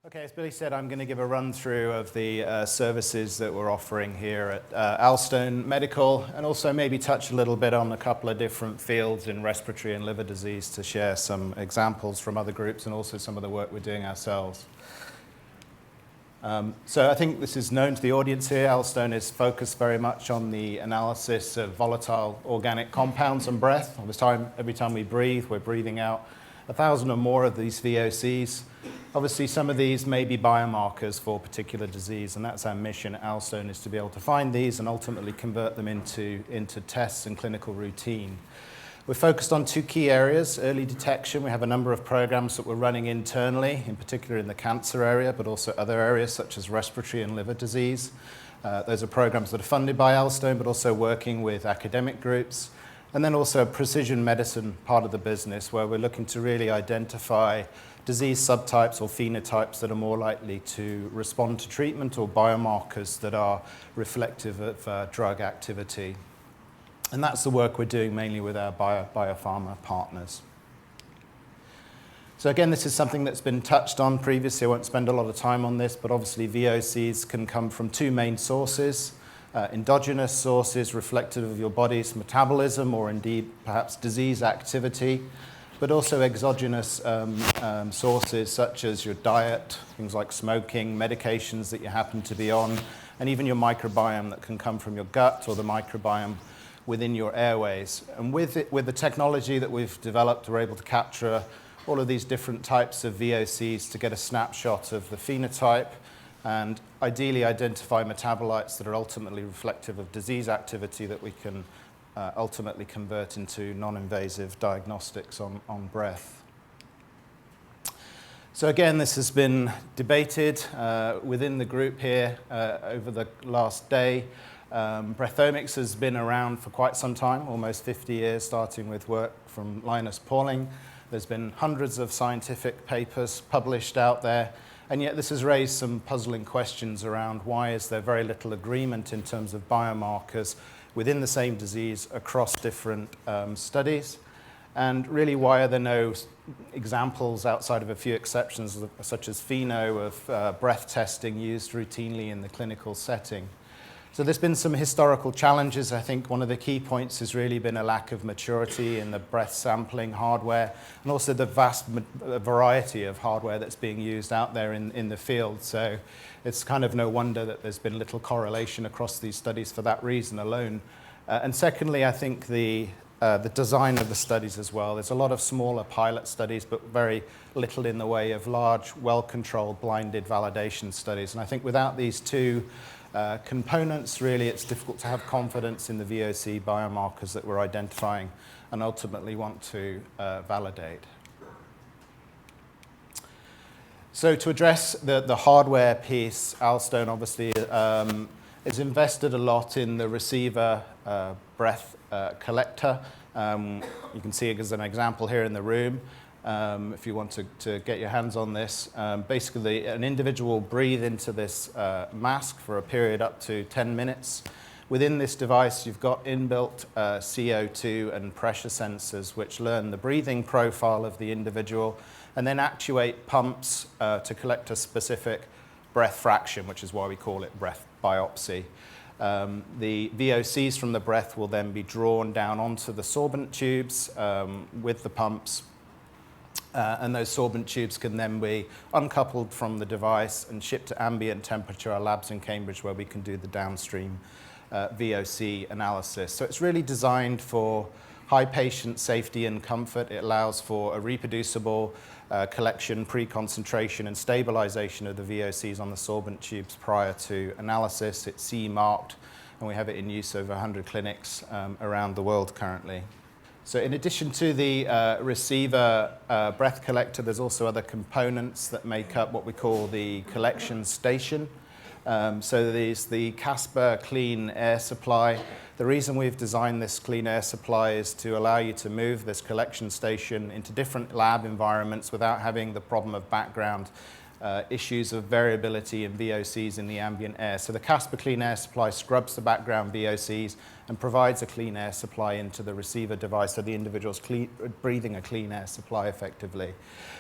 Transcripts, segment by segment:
Okay, as Billy said, I'm going to give a run-through of the services that we're offering here at Alstone Medical, and also maybe touch a little bit on a couple of different fields in respiratory and liver disease to share some examples from other groups and also some of the work we're doing ourselves. So I think this is known to the audience here. Alstone is focused very much on the analysis of volatile organic compounds and breath. Every time we breathe, we're breathing out 1,000 or more of these VOCs. Obviously, some of these may be biomarkers for particular disease, and that's our mission at Alstone, is to be able to find these and ultimately convert them into tests and clinical routine. We're focused on two key areas: early detection. We have a number of programs that we're running internally, in particular in the cancer area, but also other areas such as respiratory and liver disease. Those are programs that are funded by Alstone, but also working with academic groups. And then also a precision medicine part of the business, where we're looking to really identify disease subtypes or phenotypes that are more likely to respond to treatment, or biomarkers that are reflective of drug activity. And that's the work we're doing mainly with our biopharma partners. So again, this is something that's been touched on previously. I won't spend a lot of time on this, but obviously VOCs can come from two main sources. Endogenous sources reflective of your body's metabolism, or indeed perhaps disease activity, but also exogenous sources such as your diet, things like smoking, medications that you happen to be on, and even your microbiome that can come from your gut or the microbiome within your airways. And with the technology that we've developed, we're able to capture all of these different types of VOCs to get a snapshot of the phenotype and ideally identify metabolites that are ultimately reflective of disease activity that we can ultimately convert into non-invasive diagnostics on breath. So again, this has been debated within the group here over the last day. Breathomics has been around for quite some time, almost 50 years, starting with work from Linus Pauling. There's been hundreds of scientific papers published out there, and yet this has raised some puzzling questions around why is there very little agreement in terms of biomarkers within the same disease across different studies, and really why are there no examples outside of a few exceptions such as FeNO of breath testing used routinely in the clinical setting. So there's been some historical challenges. I think one of the key points has really been a lack of maturity in the breath sampling hardware, and also the vast variety of hardware that's being used out there in the field. So it's kind of no wonder that there's been little correlation across these studies for that reason alone. And secondly, I think the design of the studies as well. There's a lot of smaller pilot studies, but very little in the way of large, well-controlled, blinded validation studies. And I think without these two components, really, it's difficult to have confidence in the VOC biomarkers that we're identifying and ultimately want to validate. So to address the hardware piece, Alstone obviously has invested a lot in the receiver breath collector. You can see it as an example here in the room. If you want to get your hands on this, basically an individual will breathe into this mask for a period up to 10 minutes. Within this device, you've got inbuilt CO2 and pressure sensors which learn the breathing profile of the individual and then actuate pumps to collect a specific breath fraction, which is why we call it breath biopsy. The VOCs from the breath will then be drawn down onto the sorbent tubes with the pumps. And those sorbent tubes can then be uncoupled from the device and shipped to ambient temperature, our labs in Cambridge, where we can do the downstream VOC analysis. So it's really designed for high patient safety and comfort. It allows for a reproducible collection, pre-concentration, and stabilization of the VOCs on the sorbent tubes prior to analysis. It's CE marked, and we have it in use over 100 clinics around the world currently. So in addition to the receiver breath collector, there's also other components that make up what we call the collection station. So there's the Casper clean air supply. The reason we've designed this clean air supply is to allow you to move this collection station into different lab environments without having the problem of background issues of variability in VOCs in the ambient air. So the Casper clean air supply scrubs the background VOCs and provides a clean air supply into the receiver device so the individual's breathing a clean air supply effectively.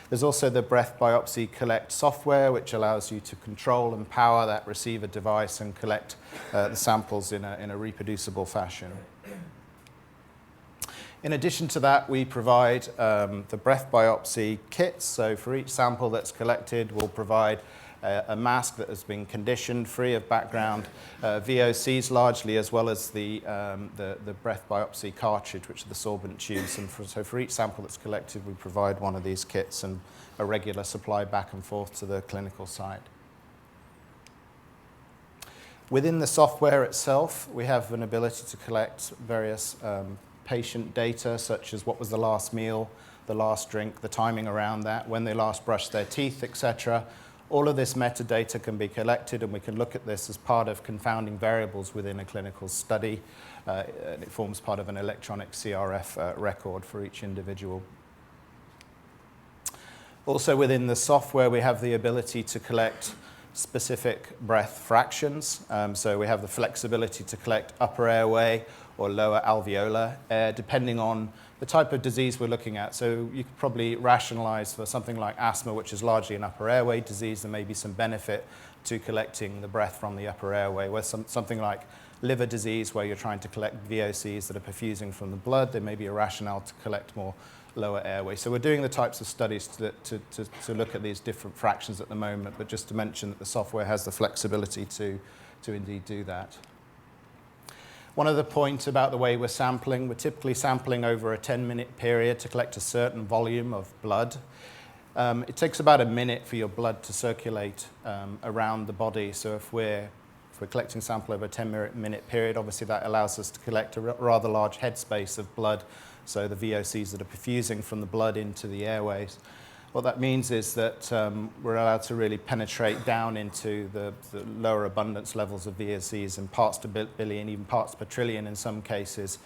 There's also the Breath Biopsy Collect software, which allows you to control and power that receiver device and collect the samples in a reproducible fashion. In addition to that, we provide the breath biopsy kits. So for each sample that's collected, we'll provide a mask that has been conditioned, free of background VOCs largely, as well as the breath biopsy cartridge, which are the sorbent tubes. And so for each sample that's collected, we provide one of these kits and a regular supply back and forth to the clinical site. Within the software itself, we have an ability to collect various patient data, such as what was the last meal, the last drink, the timing around that, when they last brushed their teeth, etc. All of this metadata can be collected, and we can look at this as part of confounding variables within a clinical study. It forms part of an electronic CRF record for each individual. Also within the software, we have the ability to collect specific breath fractions. So we have the flexibility to collect upper airway or lower alveolar air, depending on the type of disease we're looking at. So you could probably rationalize for something like asthma, which is largely an upper airway disease, there may be some benefit to collecting the breath from the upper airway. Where something like liver disease, where you're trying to collect VOCs that are perfusing from the blood, there may be a rationale to collect more lower airway. So we're doing the types of studies to look at these different fractions at the moment, but just to mention that the software has the flexibility to indeed do that. One other point about the way we're sampling, we're typically sampling over a 10-minute period to collect a certain volume of blood. It takes about a minute for your blood to circulate around the body. So if we're collecting sample over a 10-minute period, obviously that allows us to collect a rather large headspace of blood, so the VOCs that are perfusing from the blood into the airways. What that means is that we're allowed to really penetrate down into the lower abundance levels of VOCs in parts per billion, even parts per trillion in some cases,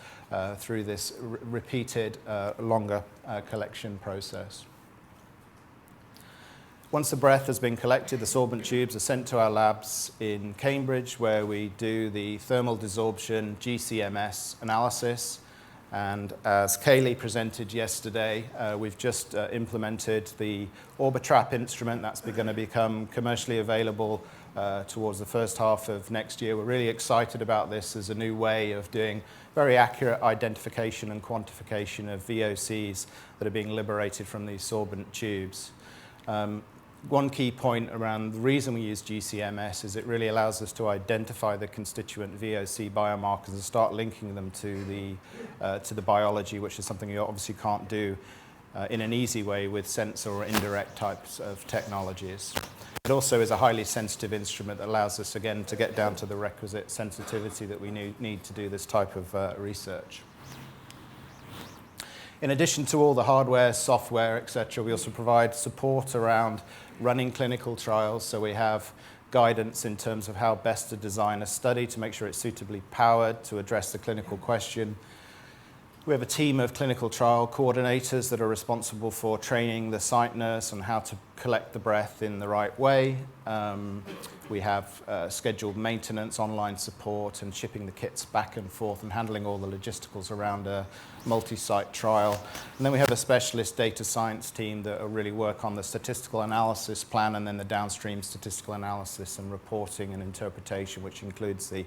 through this repeated longer collection process. Once the breath has been collected, the sorbent tubes are sent to our labs in Cambridge, where we do the thermal desorption GCMS analysis. And as Kaylee presented yesterday, we've just implemented the Orbitrap instrument. That's going to become commercially available towards the first half of next year. We're really excited about this as a new way of doing very accurate identification and quantification of VOCs that are being liberated from these sorbent tubes. One key point around the reason we use GCMS is it really allows us to identify the constituent VOC biomarkers and start linking them to the biology, which is something you obviously can't do in an easy way with sensor or indirect types of technologies. It also is a highly sensitive instrument that allows us, again, to get down to the requisite sensitivity that we need to do this type of research. In addition to all the hardware, software, etc., we also provide support around running clinical trials. So we have guidance in terms of how best to design a study to make sure it's suitably powered to address the clinical question. We have a team of clinical trial coordinators that are responsible for training the site nurse on how to collect the breath in the right way. We have scheduled maintenance, online support, and shipping the kits back and forth and handling all the logisticals around a multi-site trial. And then we have a specialist data science team that really work on the statistical analysis plan and then the downstream statistical analysis and reporting and interpretation, which includes the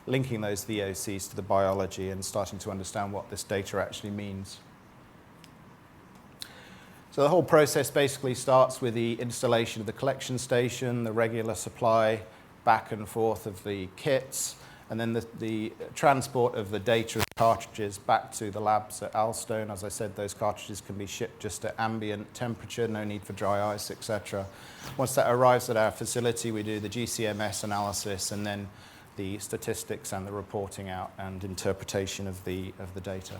linking those VOCs to the biology and starting to understand what this data actually means. So the whole process basically starts with the installation of the collection station, the regular supply back and forth of the kits, and then the transport of the data cartridges back to the labs at Alstone. As I said, those cartridges can be shipped just at ambient temperature, no need for dry ice, etc. Once that arrives at our facility, we do the GCMS analysis and then the statistics and the reporting out and interpretation of the data.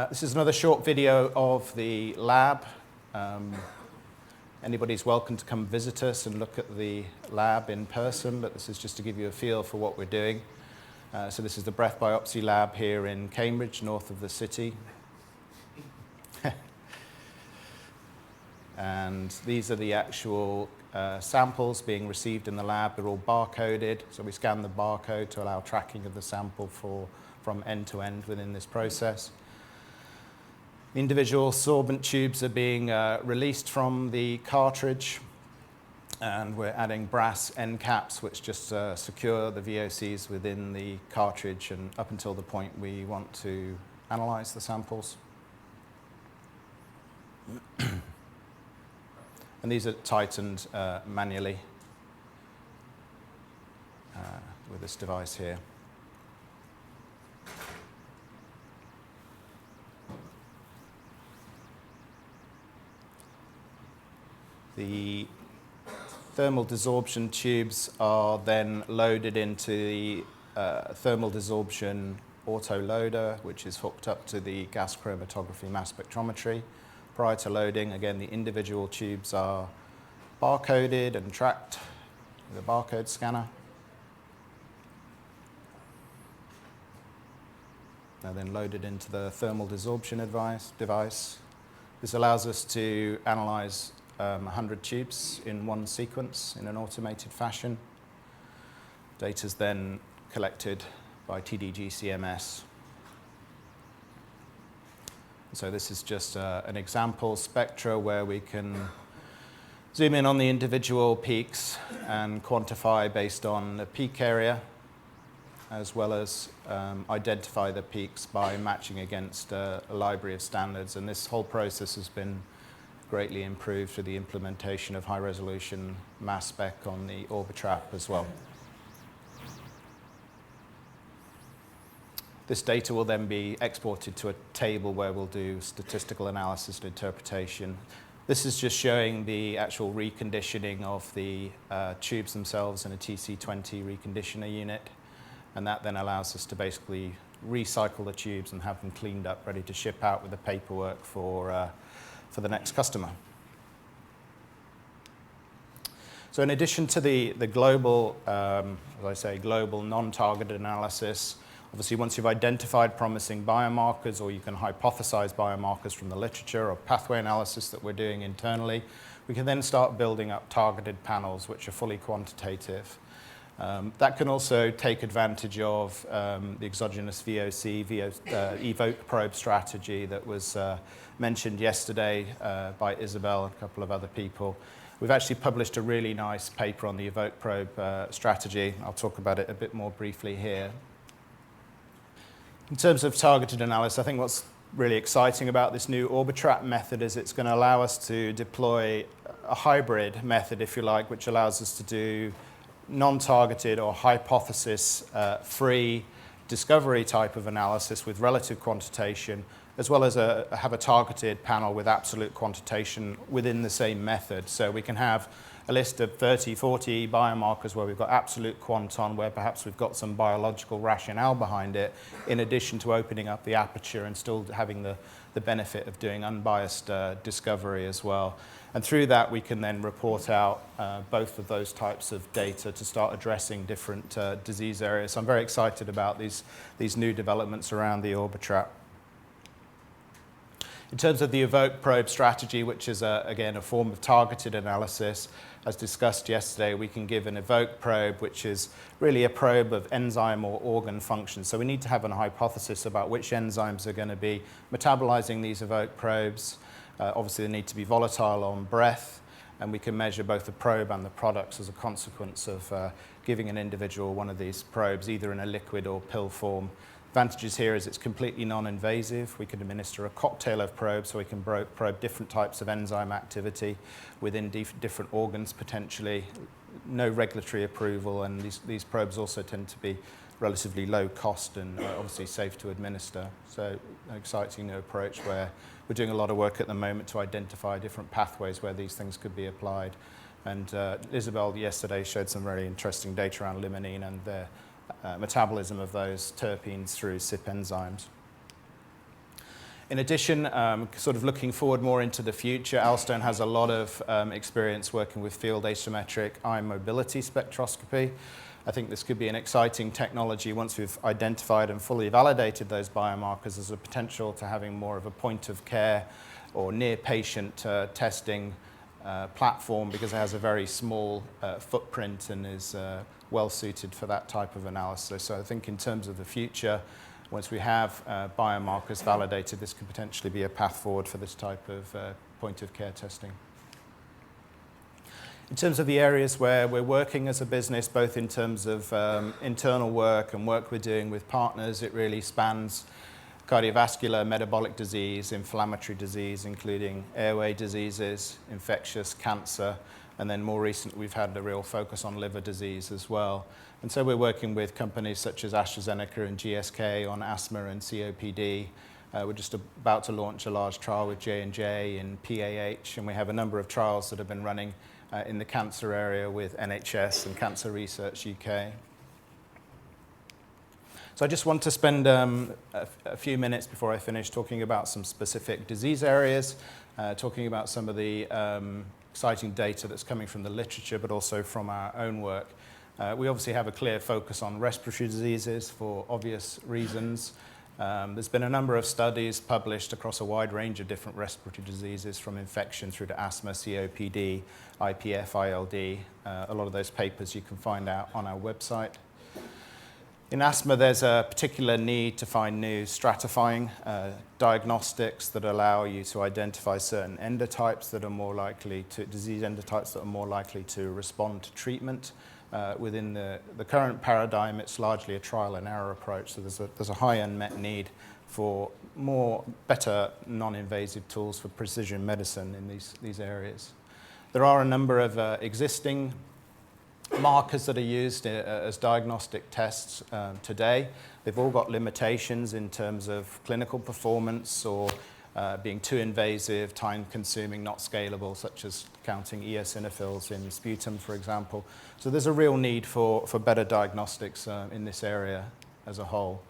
This is another short video of the lab. Anybody's welcome to come visit us and look at the lab in person, but this is just to give you a feel for what we're doing. So this is the Breath Biopsy Lab here in Cambridge, north of the city. And these are the actual samples being received in the lab. They're all barcoded, so we scan the barcode to allow tracking of the sample from end to end within this process. Individual sorbent tubes are being released from the cartridge, and we're adding brass end caps which just secure the VOCs within the cartridge and up until the point we want to analyze the samples. And these are tightened manually with this device here. The thermal desorption tubes are then loaded into the thermal desorption autoloader, which is hooked up to the gas chromatography mass spectrometry. Prior to loading, again, the individual tubes are barcoded and tracked with a barcode scanner. They're then loaded into the thermal desorption device. This allows us to analyze 100 tubes in one sequence in an automated fashion. Data is then collected by TDG-CMS. So this is just an example spectra where we can zoom in on the individual peaks and quantify based on the peak area, as well as identify the peaks by matching against a library of standards. And this whole process has been greatly improved through the implementation of high-resolution mass spec on the Orbitrap as well. This data will then be exported to a table where we'll do statistical analysis and interpretation. This is just showing the actual reconditioning of the tubes themselves in a TC20 reconditioner unit. And that then allows us to basically recycle the tubes and have them cleaned up, ready to ship out with the paperwork for the next customer. So in addition to the global, as I say, global non-targeted analysis, obviously once you've identified promising biomarkers, or you can hypothesize biomarkers from the literature or pathway analysis that we're doing internally, we can then start building up targeted panels which are fully quantitative. That can also take advantage of the exogenous VOC, VOC probe strategy that was mentioned yesterday by Isabel and a couple of other people. We've actually published a really nice paper on the VOC probe strategy. I'll talk about it a bit more briefly here. In terms of targeted analysis, I think what's really exciting about this new Orbitrap method is it's going to allow us to deploy a hybrid method, if you like, which allows us to do non-targeted or hypothesis-free discovery type of analysis with relative quantitation, as well as have a targeted panel with absolute quantitation within the same method. So we can have a list of 30, 40 biomarkers where we've got absolute quanton, where perhaps we've got some biological rationale behind it, in addition to opening up the aperture and still having the benefit of doing unbiased discovery as well. And through that, we can then report out both of those types of data to start addressing different disease areas. So I'm very excited about these new developments around the Orbitrap. In terms of the VOC probe strategy, which is, again, a form of targeted analysis, as discussed yesterday, we can give an VOC probe, which is really a probe of enzyme or organ function. So we need to have a hypothesis about which enzymes are going to be metabolizing these VOC probes. Obviously, they need to be volatile on breath, and we can measure both the probe and the products as a consequence of giving an individual one of these probes, either in a liquid or pill form. Advantages here is it's completely non-invasive. We can administer a cocktail of probes, so we can probe different types of enzyme activity within different organs potentially. No regulatory approval, and these probes also tend to be relatively low cost and obviously safe to administer. So an exciting new approach where we're doing a lot of work at the moment to identify different pathways where these things could be applied. And Isabel yesterday showed some very interesting data around limonene and the metabolism of those terpenes through CYP enzymes. In addition, sort of looking forward more into the future, Alstone has a lot of experience working with field asymmetric ion mobility spectroscopy. I think this could be an exciting technology once we've identified and fully validated those biomarkers as a potential to having more of a point of care or near patient testing platform because it has a very small footprint and is well suited for that type of analysis. So I think in terms of the future, once we have biomarkers validated, this could potentially be a path forward for this type of point of care testing. In terms of the areas where we're working as a business, both in terms of internal work and work we're doing with partners, it really spans cardiovascular, metabolic disease, inflammatory disease, including airway diseases, infectious cancer, and then more recently we've had a real focus on liver disease as well. And so we're working with companies such as AstraZeneca and GSK on asthma and COPD. We're just about to launch a large trial with J&J in PAH, and we have a number of trials that have been running in the cancer area with NHS and Cancer Research UK. So I just want to spend a few minutes before I finish talking about some specific disease areas, talking about some of the exciting data that's coming from the literature, but also from our own work. We obviously have a clear focus on respiratory diseases for obvious reasons. There's been a number of studies published across a wide range of different respiratory diseases, from infection through to asthma, COPD, IPF, ILD. A lot of those papers you can find out on our website. In asthma, there's a particular need to find new stratifying diagnostics that allow you to identify certain endotypes that are more likely to, disease endotypes that are more likely to respond to treatment. Within the current paradigm, it's largely a trial and error approach, so there's a high unmet need for better non-invasive tools for precision medicine in these areas. There are a number of existing markers that are used as diagnostic tests today. They've all got limitations in terms of clinical performance or being too invasive, time-consuming, not scalable, such as counting eosinophils in sputum, for example. So there's a real need for better diagnostics in this area as a whole.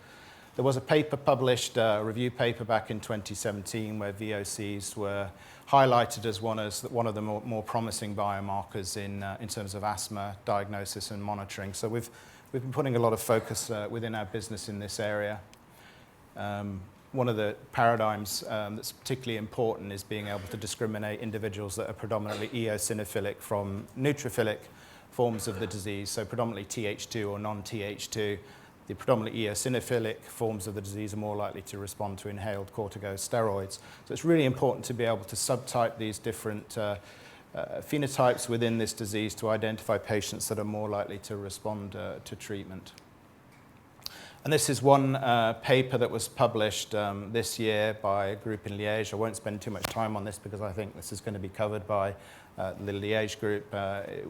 There was a paper published, a review paper back in 2017, where VOCs were highlighted as one of the more promising biomarkers in terms of asthma diagnosis and monitoring. So we've been putting a lot of focus within our business in this area. One of the paradigms that's particularly important is being able to discriminate individuals that are predominantly eosinophilic from neutrophilic forms of the disease, so predominantly Th2 or non-Th2. The predominantly eosinophilic forms of the disease are more likely to respond to inhaled corticosteroids. So it's really important to be able to subtype these different phenotypes within this disease to identify patients that are more likely to respond to treatment. And this is one paper that was published this year by a group in Liège. I won't spend too much time on this because I think this is going to be covered by the Liège group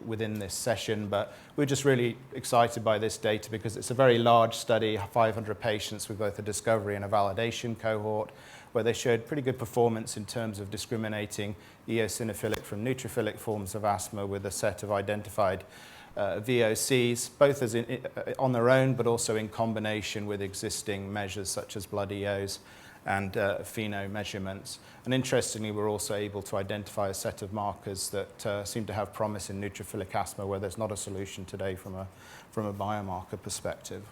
within this session, but we're just really excited by this data because it's a very large study, 500 patients with both a discovery and a validation cohort, where they showed pretty good performance in terms of discriminating eosinophilic from neutrophilic forms of asthma with a set of identified VOCs, both as on their own, but also in combination with existing measures such as blood EOs and pheno measurements. And interestingly, we're also able to identify a set of markers that seem to have promise in neutrophilic asthma, where there's not a solution today from a biomarker perspective.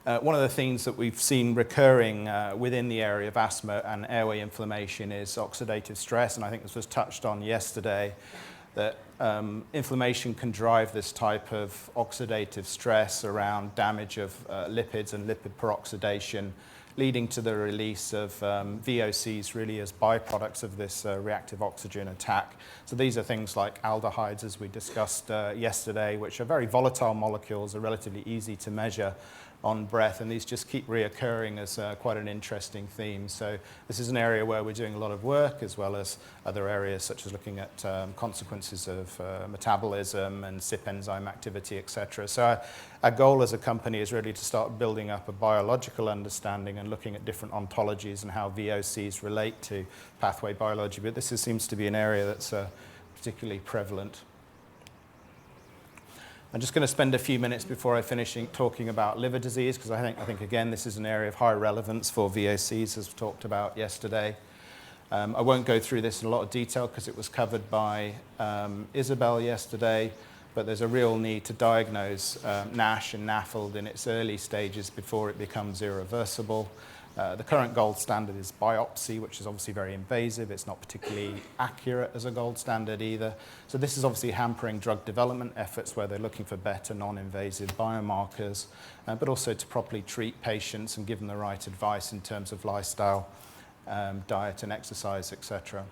One of the things that we've seen recurring within the area of asthma and airway inflammation is oxidative stress, and I think this was touched on yesterday, that inflammation can drive this type of oxidative stress around damage of lipids and lipid peroxidation, leading to the release of VOCs really as byproducts of this reactive oxygen attack. So these are things like aldehydes, as we discussed yesterday, which are very volatile molecules, are relatively easy to measure on breath, and these just keep reoccurring as quite an interesting theme. So this is an area where we're doing a lot of work, as well as other areas such as looking at consequences of metabolism and CYP enzyme activity, etc. So our goal as a company is really to start building up a biological understanding and looking at different ontologies and how VOCs relate to pathway biology, but this seems to be an area that's particularly prevalent. I'm just going to spend a few minutes before I finish talking about liver disease, because I think again, this is an area of high relevance for VOCs, as we talked about yesterday. I won't go through this in a lot of detail because it was covered by Isabel yesterday, but there's a real need to diagnose NASH and NAFLD in its early stages before it becomes irreversible. The current gold standard is biopsy, which is obviously very invasive. It's not particularly accurate as a gold standard either. So this is obviously hampering drug development efforts where they're looking for better non-invasive biomarkers, but also to properly treat patients and give them the right advice in terms of lifestyle, diet and exercise, etc.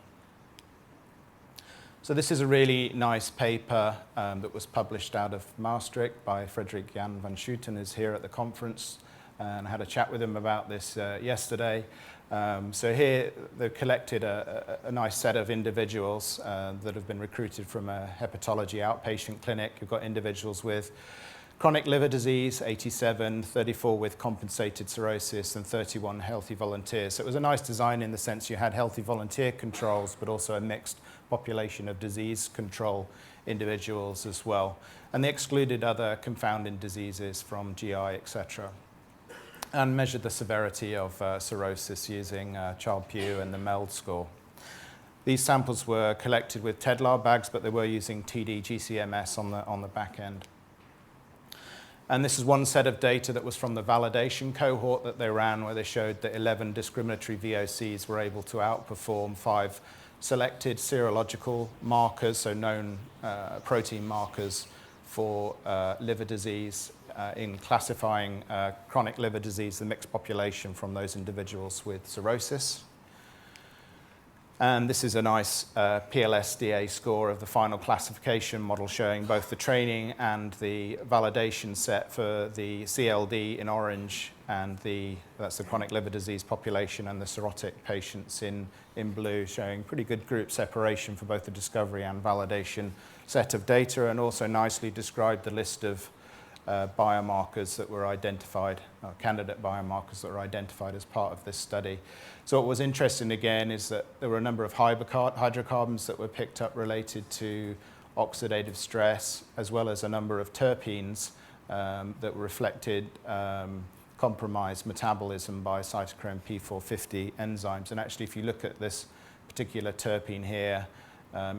So this is a really nice paper that was published out of Maastricht by Frederik Jan van Schooten, who's here at the conference. And I had a chat with him about this yesterday. So here they've collected a nice set of individuals that have been recruited from a hepatology outpatient clinic. You've got individuals with chronic liver disease, 87, 34 with compensated cirrhosis, and 31 healthy volunteers. So it was a nice design in the sense you had healthy volunteer controls, but also a mixed population of disease control individuals as well. And they excluded other confounding diseases from GI, etc. And measured the severity of cirrhosis using Child-Pugh and the MELD score. These samples were collected with TEDLAR bags, but they were using TD-GCMS on the back end. And this is one set of data that was from the validation cohort that they ran, where they showed that 11 discriminatory VOCs were able to outperform 5 selected serological markers, so known protein markers for liver disease, in classifying chronic liver disease, the mixed population, from those individuals with cirrhosis. And this is a nice PLSDA score of the final classification model showing both the training and the validation set for the CLD in orange and that's the chronic liver disease population, and the cirrhotic patients in blue, showing pretty good group separation for both the discovery and validation set of data, and also nicely described the list of biomarkers that were identified, candidate biomarkers that were identified as part of this study. So what was interesting again is that there were a number of hydrocarbons that were picked up related to oxidative stress, as well as a number of terpenes that reflected compromised metabolism by cytochrome P450 enzymes. And actually, if you look at this particular terpene here,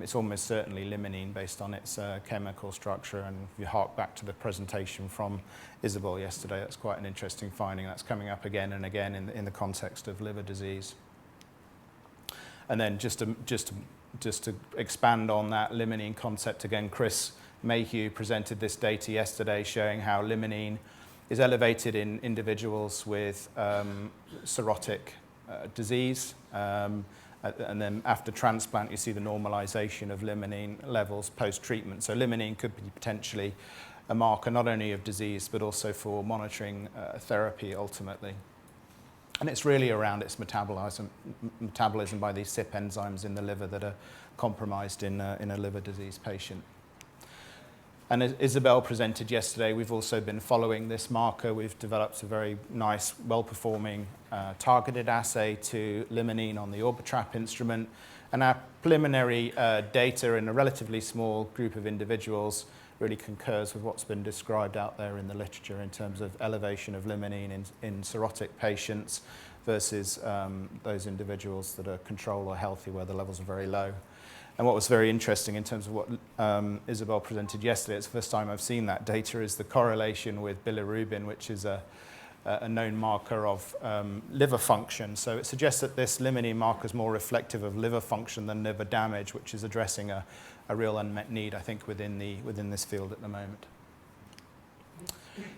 it's almost certainly limonene based on its chemical structure. And if you hark back to the presentation from Isabel yesterday, that's quite an interesting finding. That's coming up again and again in the context of liver disease. And then just to expand on that limonene concept again, Chris Mayhew presented this data yesterday showing how limonene is elevated in individuals with cirrhotic disease. And then after transplant, you see the normalization of limonene levels post-treatment. So limonene could be potentially a marker not only of disease, but also for monitoring therapy ultimately. And it's really around its metabolism by these CYP enzymes in the liver that are compromised in a liver disease patient. And as Isabel presented yesterday, we've also been following this marker. We've developed a very nice, well-performing targeted assay to limonene on the Orbitrap instrument. And our preliminary data in a relatively small group of individuals really concurs with what's been described out there in the literature in terms of elevation of limonene in cirrhotic patients versus those individuals that are control or healthy where the levels are very low. And what was very interesting in terms of what Isabel presented yesterday, it's the first time I've seen that data, is the correlation with bilirubin, which is a known marker of liver function. So it suggests that this limonene marker is more reflective of liver function than liver damage, which is addressing a real unmet need, I think, within this field at the moment.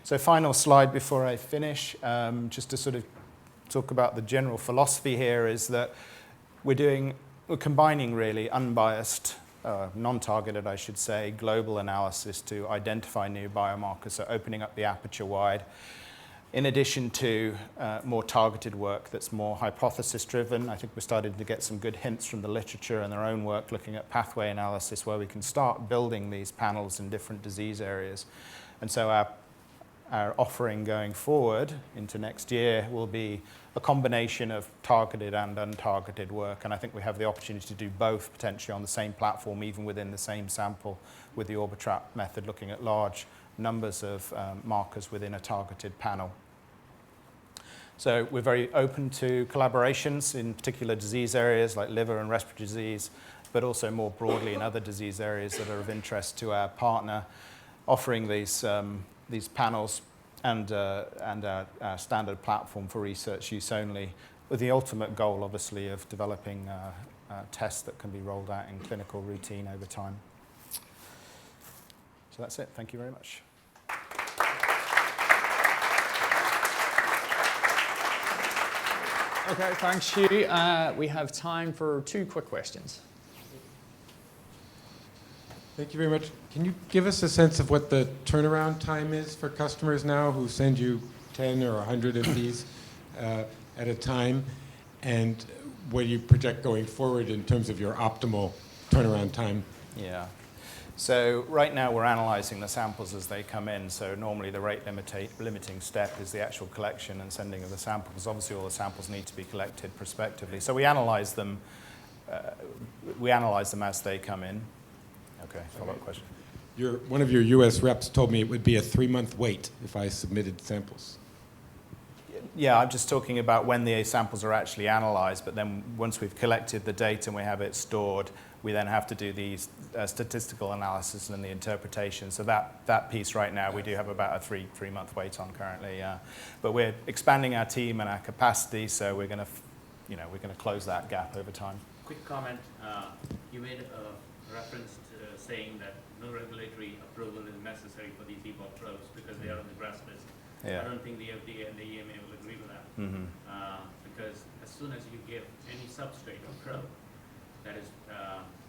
So final slide before I finish, just to sort of talk about the general philosophy here, is that we're combining really unbiased, non-targeted, I should say, global analysis to identify new biomarkers, so opening up the aperture wide, in addition to more targeted work that's more hypothesis-driven. I think we're starting to get some good hints from the literature and their own work looking at pathway analysis where we can start building these panels in different disease areas. And so our offering going forward into next year will be a combination of targeted and untargeted work, and I think we have the opportunity to do both potentially on the same platform, even within the same sample, with the Orbitrap method, looking at large numbers of markers within a targeted panel. So we're very open to collaborations in particular disease areas like liver and respiratory disease, but also more broadly in other disease areas that are of interest to our partner, offering these panels and our standard platform for research use only, with the ultimate goal, obviously, of developing tests that can be rolled out in clinical routine over time. So that's it. Thank you very much. Okay, thanks, Hugh. We have time for 2 quick questions. Thank you very much. Can you give us a sense of what the turnaround time is for customers now who send you 10 or 100 of these at a time, and what do you project going forward in terms of your optimal turnaround time? Yeah. So right now we're analyzing the samples as they come in. So normally the rate limiting step is the actual collection and sending of the samples. Obviously all the samples need to be collected prospectively. So we analyze them as they come in. Okay, follow-up question. One of your US reps told me it would be a 3-month wait if I submitted samples. Yeah, I'm just talking about when the samples are actually analyzed, but then once we've collected the data and we have it stored, we then have to do the statistical analysis and the interpretation. So that piece right now, we do have about a three-month wait on currently. But we're expanding our team and our capacity, so we're going to close that gap over time. Quick comment. You made a reference to saying that no regulatory approval is necessary for these VOC probes because they are on the GRAS list. Yeah. I don't think the FDA and the EMA will agree with that. Mm-hmm. Because as soon as you give any substrate or probe, that is,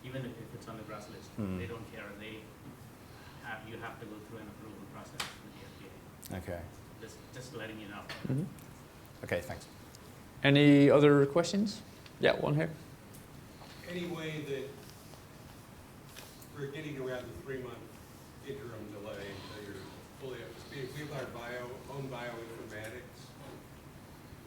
even if it's on the GRAS list, they don't care. You have to go through an approval process with the FDA. Okay. Just letting you know. Mm-hmm. Okay, thanks. Any other questions? Yeah, one here. Any way that we're getting around the 3-month interim delay until you're fully up to speed? If we have our own bioinformatics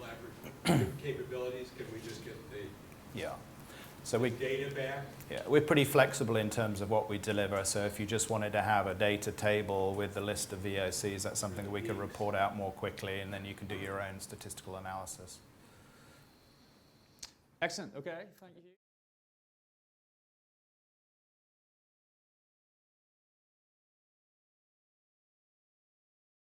laboratory capabilities, can we just get the data back? Yeah, we're pretty flexible in terms of what we deliver. So if you just wanted to have a data table with the list of VOCs, that's something that we could report out more quickly, and then you can do your own statistical analysis. Excellent. Okay, thank you.